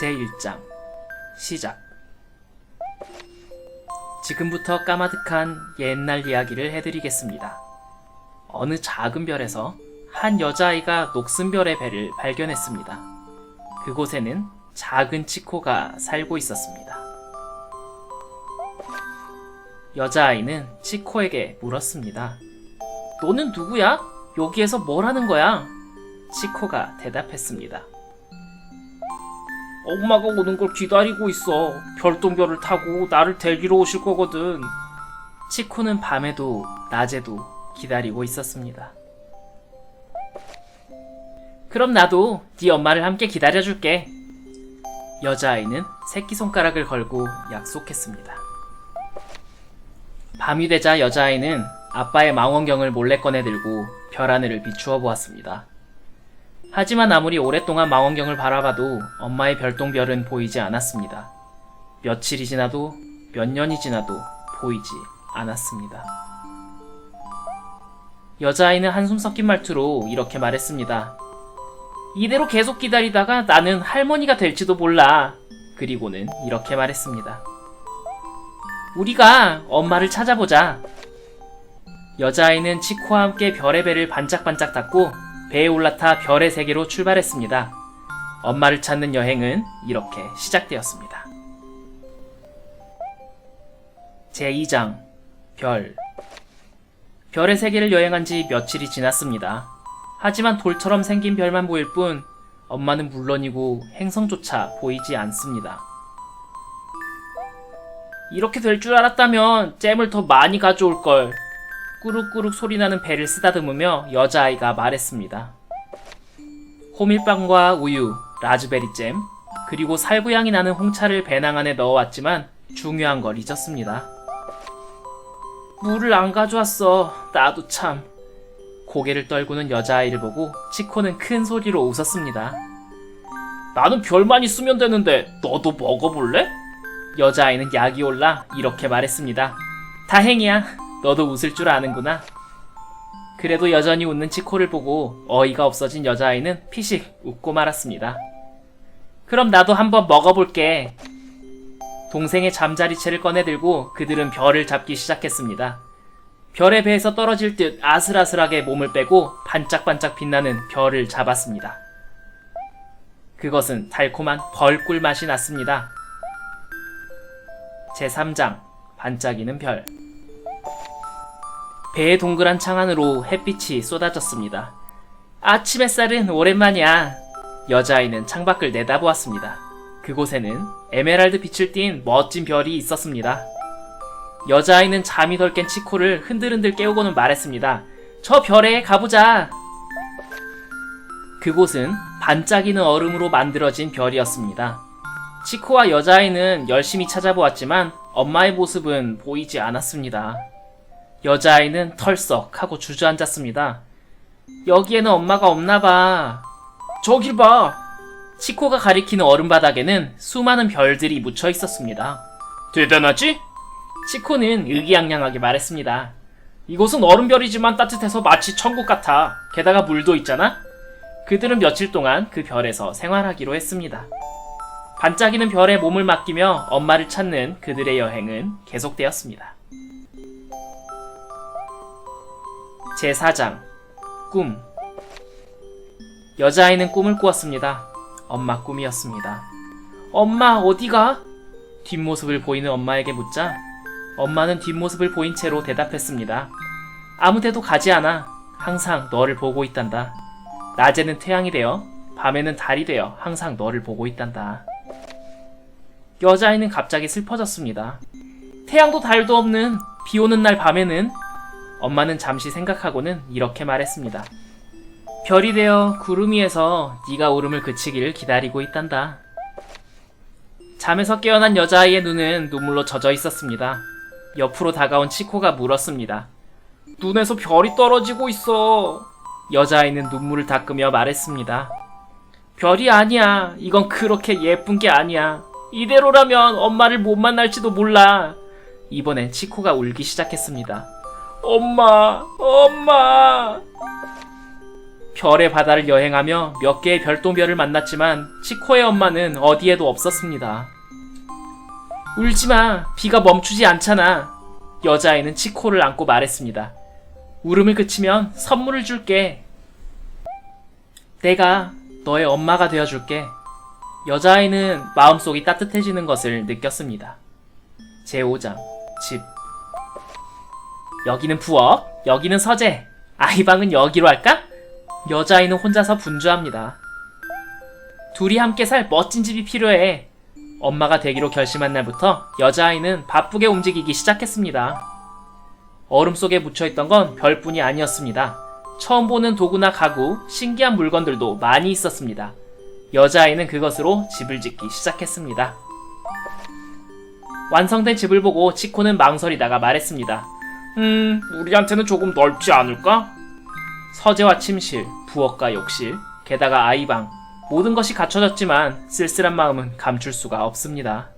제1장 시작. 지금부터 까마득한 옛날 이야기를 해드리겠습니다. 어느 작은 별에서 한 여자아이가 녹슨별의 배를 발견했습니다. 그곳에는 작은 치코가 살고 있었습니다. 여자아이는 치코에게 물었습니다. 너는 누구야? 여기에서 뭘 하는 거야? 치코가 대답했습니다. 엄마가 오는 걸 기다리고 있어. 별똥별을 타고 나를 데리러 오실 거거든. 치코는 밤에도 낮에도 기다리고 있었습니다. 그럼 나도 네 엄마를 함께 기다려줄게. 여자아이는 새끼손가락을 걸고 약속했습니다. 밤이 되자 여자아이는 아빠의 망원경을 몰래 꺼내들고 별 하늘을 비추어 보았습니다. 하지만 아무리 오랫동안 망원경을 바라봐도 엄마의 별똥별은 보이지 않았습니다. 며칠이 지나도 몇 년이 지나도 보이지 않았습니다. 여자아이는 한숨 섞인 말투로 이렇게 말했습니다. 이대로 계속 기다리다가 나는 할머니가 될지도 몰라. 그리고는 이렇게 말했습니다. 우리가 엄마를 찾아보자. 여자아이는 치코와 함께 별의 배를 반짝반짝 닫고 배에 올라타 별의 세계로 출발했습니다. 엄마를 찾는 여행은 이렇게 시작되었습니다. 제2장 별. 별의 세계를 여행한 지 며칠이 지났습니다. 하지만 돌처럼 생긴 별만 보일 뿐 엄마는 물론이고 행성조차 보이지 않습니다. 이렇게 될 줄 알았다면 잼을 더 많이 가져올걸. 꾸룩꾸룩 소리나는 배를 쓰다듬으며 여자아이가 말했습니다. 호밀빵과 우유, 라즈베리잼, 그리고 살구향이 나는 홍차를 배낭 안에 넣어왔지만 중요한 걸 잊었습니다. 물을 안 가져왔어. 나도 참. 고개를 떨구는 여자아이를 보고 치코는 큰 소리로 웃었습니다. 나는 별만 있으면 되는데 너도 먹어볼래? 여자아이는 약이 올라 이렇게 말했습니다. 다행이야. 너도 웃을 줄 아는구나. 그래도 여전히 웃는 치코를 보고 어이가 없어진 여자아이는 피식 웃고 말았습니다. 그럼 나도 한번 먹어볼게. 동생의 잠자리채를 꺼내들고 그들은 별을 잡기 시작했습니다. 별의 배에서 떨어질 듯 아슬아슬하게 몸을 빼고 반짝반짝 빛나는 별을 잡았습니다. 그것은 달콤한 벌꿀 맛이 났습니다. 제3장 반짝이는 별. 배의 동그란 창 안으로 햇빛이 쏟아졌습니다. 아침 햇살은 오랜만이야. 여자아이는 창밖을 내다보았습니다. 그곳에는 에메랄드 빛을 띤 멋진 별이 있었습니다. 여자아이는 잠이 덜 깬 치코를 흔들흔들 깨우고는 말했습니다. 저 별에 가보자. 그곳은 반짝이는 얼음으로 만들어진 별이었습니다. 치코와 여자아이는 열심히 찾아보았지만 엄마의 모습은 보이지 않았습니다. 여자아이는 털썩하고 주저앉았습니다. 여기에는 엄마가 없나봐. 저길 봐. 치코가 가리키는 얼음바닥에는 수많은 별들이 묻혀 있었습니다. 대단하지? 치코는 의기양양하게 말했습니다. 이곳은 얼음별이지만 따뜻해서 마치 천국 같아. 게다가 물도 있잖아? 그들은 며칠 동안 그 별에서 생활하기로 했습니다. 반짝이는 별에 몸을 맡기며 엄마를 찾는 그들의 여행은 계속되었습니다. 제4장 꿈. 여자아이는 꿈을 꾸었습니다. 엄마 꿈이었습니다. 엄마 어디가? 뒷모습을 보이는 엄마에게 묻자 엄마는 뒷모습을 보인 채로 대답했습니다. 아무데도 가지 않아. 항상 너를 보고 있단다. 낮에는 태양이 되어 밤에는 달이 되어 항상 너를 보고 있단다. 여자아이는 갑자기 슬퍼졌습니다. 태양도 달도 없는 비 오는 날 밤에는? 엄마는 잠시 생각하고는 이렇게 말했습니다. 별이 되어 구름 위에서 네가 울음을 그치기를 기다리고 있단다. 잠에서 깨어난 여자아이의 눈은 눈물로 젖어 있었습니다. 옆으로 다가온 치코가 물었습니다. 눈에서 별이 떨어지고 있어. 여자아이는 눈물을 닦으며 말했습니다. 별이 아니야. 이건 그렇게 예쁜 게 아니야. 이대로라면 엄마를 못 만날지도 몰라. 이번엔 치코가 울기 시작했습니다. 엄마, 엄마. 별의 바다를 여행하며 몇 개의 별똥별을 만났지만 치코의 엄마는 어디에도 없었습니다. 울지마, 비가 멈추지 않잖아. 여자아이는 치코를 안고 말했습니다. 울음을 그치면 선물을 줄게. 내가 너의 엄마가 되어줄게. 여자아이는 마음속이 따뜻해지는 것을 느꼈습니다. 제5장 집. 여기는 부엌, 여기는 서재. 아이방은 여기로 할까? 여자아이는 혼자서 분주합니다. 둘이 함께 살 멋진 집이 필요해. 엄마가 되기로 결심한 날부터 여자아이는 바쁘게 움직이기 시작했습니다. 얼음 속에 묻혀있던 건 별뿐이 아니었습니다. 처음 보는 도구나 가구, 신기한 물건들도 많이 있었습니다. 여자아이는 그것으로 집을 짓기 시작했습니다. 완성된 집을 보고 치코는 망설이다가 말했습니다. 우리한테는 조금 넓지 않을까? 서재와 침실, 부엌과 욕실, 게다가 아이방, 모든 것이 갖춰졌지만 쓸쓸한 마음은 감출 수가 없습니다.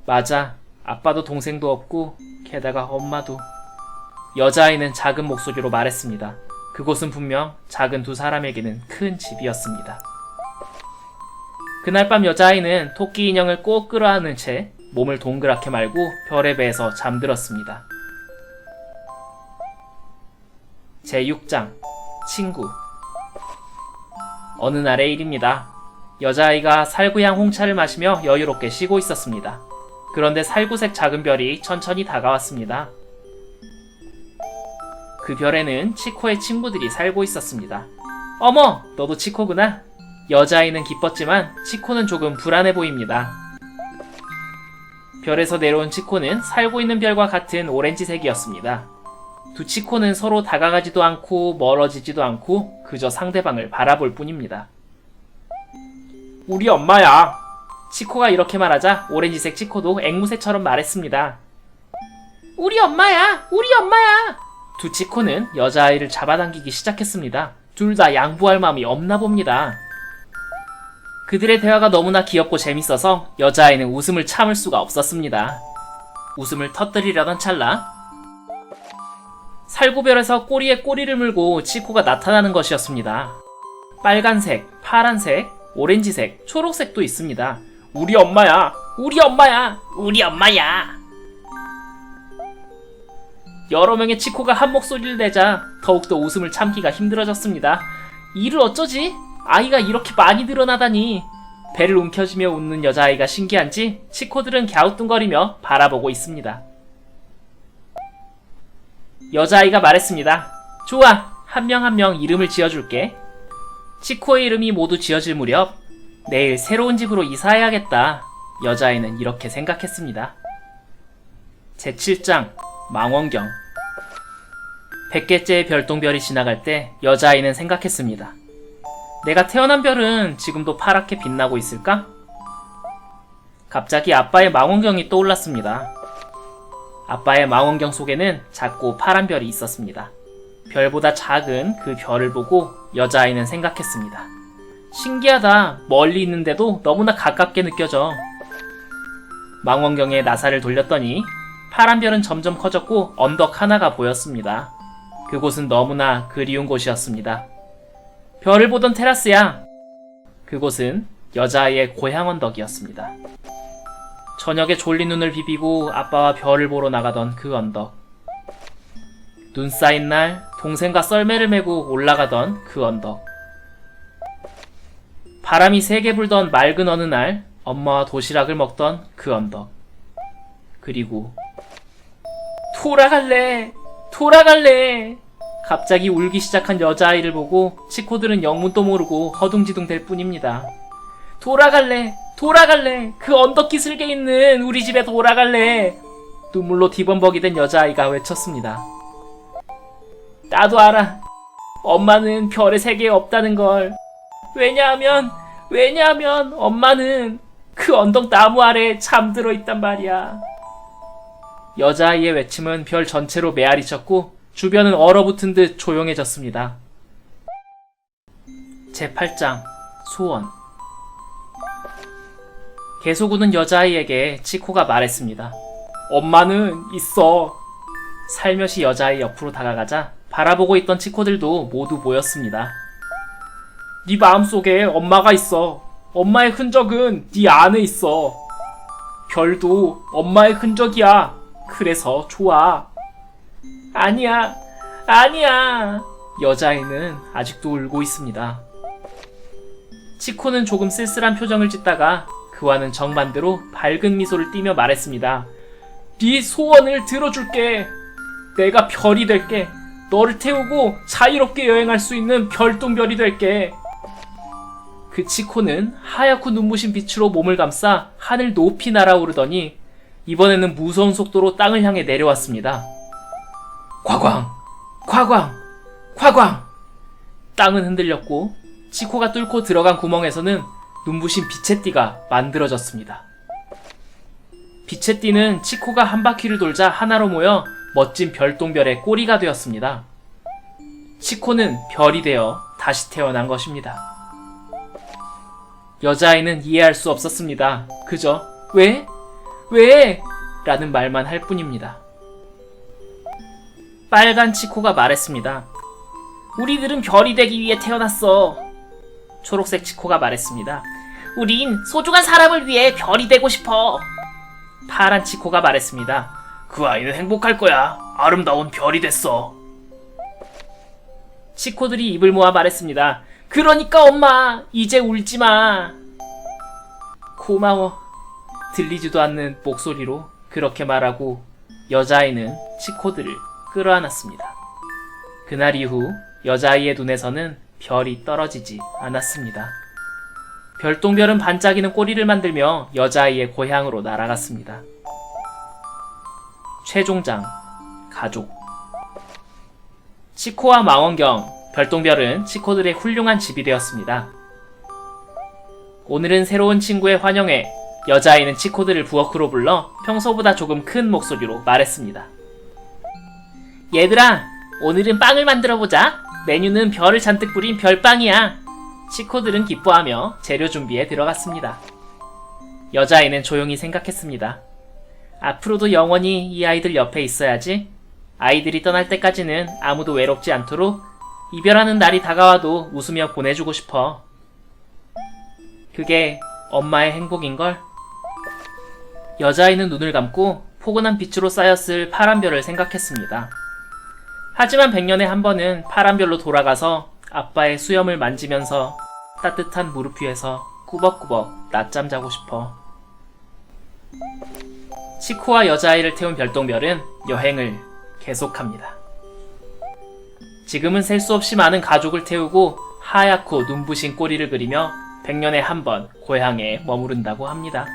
맞아, 아빠도 동생도 없고 게다가 엄마도. 여자아이는 작은 목소리로 말했습니다. 그곳은 분명 작은 두 사람에게는 큰 집이었습니다. 그날 밤 여자아이는 토끼 인형을 꼭 끌어안은 채 몸을 동그랗게 말고 별에 배에서 잠들었습니다. 제6장 친구. 어느 날의 일입니다. 여자아이가 살구향 홍차를 마시며 여유롭게 쉬고 있었습니다. 그런데 살구색 작은 별이 천천히 다가왔습니다. 그 별에는 치코의 친구들이 살고 있었습니다. 어머, 너도 치코구나. 여자아이는 기뻤지만 치코는 조금 불안해 보입니다. 별에서 내려온 치코는 살고 있는 별과 같은 오렌지색이었습니다. 두 치코는 서로 다가가지도 않고 멀어지지도 않고 그저 상대방을 바라볼 뿐입니다. 우리 엄마야. 치코가 이렇게 말하자 오렌지색 치코도 앵무새처럼 말했습니다. 우리 엄마야! 우리 엄마야! 두 치코는 여자아이를 잡아당기기 시작했습니다. 둘 다 양보할 마음이 없나 봅니다. 그들의 대화가 너무나 귀엽고 재밌어서 여자아이는 웃음을 참을 수가 없었습니다. 웃음을 터뜨리려던 찰나 살구별에서 꼬리에 꼬리를 물고 치코가 나타나는 것이었습니다. 빨간색, 파란색, 오렌지색, 초록색도 있습니다. 우리 엄마야! 우리 엄마야! 우리 엄마야! 여러 명의 치코가 한 목소리를 내자 더욱더 웃음을 참기가 힘들어졌습니다. 이를 어쩌지? 아이가 이렇게 많이 늘어나다니. 배를 움켜쥐며 웃는 여자아이가 신기한지 치코들은 갸우뚱거리며 바라보고 있습니다. 여자아이가 말했습니다. 좋아, 한 명 한 명 이름을 지어줄게. 치코의 이름이 모두 지어질 무렵 내일 새로운 집으로 이사해야겠다. 여자아이는 이렇게 생각했습니다. 제7장 망원경. 100개째의 별똥별이 지나갈 때 여자아이는 생각했습니다. 내가 태어난 별은 지금도 파랗게 빛나고 있을까? 갑자기 아빠의 망원경이 떠올랐습니다. 아빠의 망원경 속에는 작고 파란 별이 있었습니다. 별보다 작은 그 별을 보고 여자아이는 생각했습니다. 신기하다. 멀리 있는데도 너무나 가깝게 느껴져. 망원경에 나사를 돌렸더니 파란 별은 점점 커졌고 언덕 하나가 보였습니다. 그곳은 너무나 그리운 곳이었습니다. 별을 보던 테라스야. 그곳은 여자아이의 고향 언덕이었습니다. 저녁에 졸린 눈을 비비고 아빠와 별을 보러 나가던 그 언덕. 눈 쌓인 날 동생과 썰매를 메고 올라가던 그 언덕. 바람이 세게 불던 맑은 어느 날 엄마와 도시락을 먹던 그 언덕. 그리고 돌아갈래! 돌아갈래! 갑자기 울기 시작한 여자아이를 보고 치코들은 영문도 모르고 허둥지둥 될 뿐입니다. 돌아갈래! 돌아갈래! 그 언덕 기슭에 있는 우리 집에 돌아갈래! 눈물로 뒤범벅이 된 여자아이가 외쳤습니다. 나도 알아. 엄마는 별의 세계에 없다는 걸. 왜냐하면 엄마는 그 언덕 나무 아래에 잠들어 있단 말이야. 여자아이의 외침은 별 전체로 메아리쳤고 주변은 얼어붙은 듯 조용해졌습니다. 제8장 소원. 계속 우는 여자아이에게 치코가 말했습니다. 엄마는 있어. 살며시 여자아이 옆으로 다가가자 바라보고 있던 치코들도 모두 모였습니다. 네 마음속에 엄마가 있어. 엄마의 흔적은 네 안에 있어. 별도 엄마의 흔적이야. 그래서 좋아. 아니야, 아니야. 여자아이는 아직도 울고 있습니다. 치코는 조금 쓸쓸한 표정을 짓다가 그와는 정반대로 밝은 미소를 띠며 말했습니다. 네 소원을 들어줄게. 내가 별이 될게. 너를 태우고 자유롭게 여행할 수 있는 별똥별이 될게. 그 치코는 하얗고 눈부신 빛으로 몸을 감싸 하늘 높이 날아오르더니 이번에는 무서운 속도로 땅을 향해 내려왔습니다. 과광! 과광! 과광! 땅은 흔들렸고 치코가 뚫고 들어간 구멍에서는 눈부신 빛의 띠가 만들어졌습니다. 빛의 띠는 치코가 한 바퀴를 돌자 하나로 모여 멋진 별똥별의 꼬리가 되었습니다. 치코는 별이 되어 다시 태어난 것입니다. 여자아이는 이해할 수 없었습니다. 그저 왜? 왜? 라는 말만 할 뿐입니다. 빨간 치코가 말했습니다. 우리들은 별이 되기 위해 태어났어. 초록색 치코가 말했습니다. 우린 소중한 사람을 위해 별이 되고 싶어. 파란 치코가 말했습니다. 그 아이는 행복할 거야. 아름다운 별이 됐어. 치코들이 입을 모아 말했습니다. 그러니까 엄마, 이제 울지 마. 고마워. 들리지도 않는 목소리로 그렇게 말하고 여자아이는 치코들을 끌어안았습니다. 그날 이후 여자아이의 눈에서는 별이 떨어지지 않았습니다. 별똥별은 반짝이는 꼬리를 만들며 여자아이의 고향으로 날아갔습니다. 최종장, 가족. 치코와 망원경, 별똥별은 치코들의 훌륭한 집이 되었습니다. 오늘은 새로운 친구의 환영회, 여자아이는 치코들을 부엌으로 불러 평소보다 조금 큰 목소리로 말했습니다. 얘들아, 오늘은 빵을 만들어보자. 메뉴는 별을 잔뜩 뿌린 별빵이야. 치코들은 기뻐하며 재료 준비에 들어갔습니다. 여자아이는 조용히 생각했습니다. 앞으로도 영원히 이 아이들 옆에 있어야지. 아이들이 떠날 때까지는 아무도 외롭지 않도록 이별하는 날이 다가와도 웃으며 보내주고 싶어. 그게 엄마의 행복인걸? 여자아이는 눈을 감고 포근한 빛으로 쌓였을 파란 별을 생각했습니다. 하지만 100년에 한 번은 파란 별로 돌아가서 아빠의 수염을 만지면서 따뜻한 무릎 위에서 꾸벅꾸벅 낮잠 자고 싶어. 치코와 여자아이를 태운 별똥별은 여행을 계속합니다. 지금은 셀 수 없이 많은 가족을 태우고 하얗고 눈부신 꼬리를 그리며 100년에 한 번 고향에 머무른다고 합니다.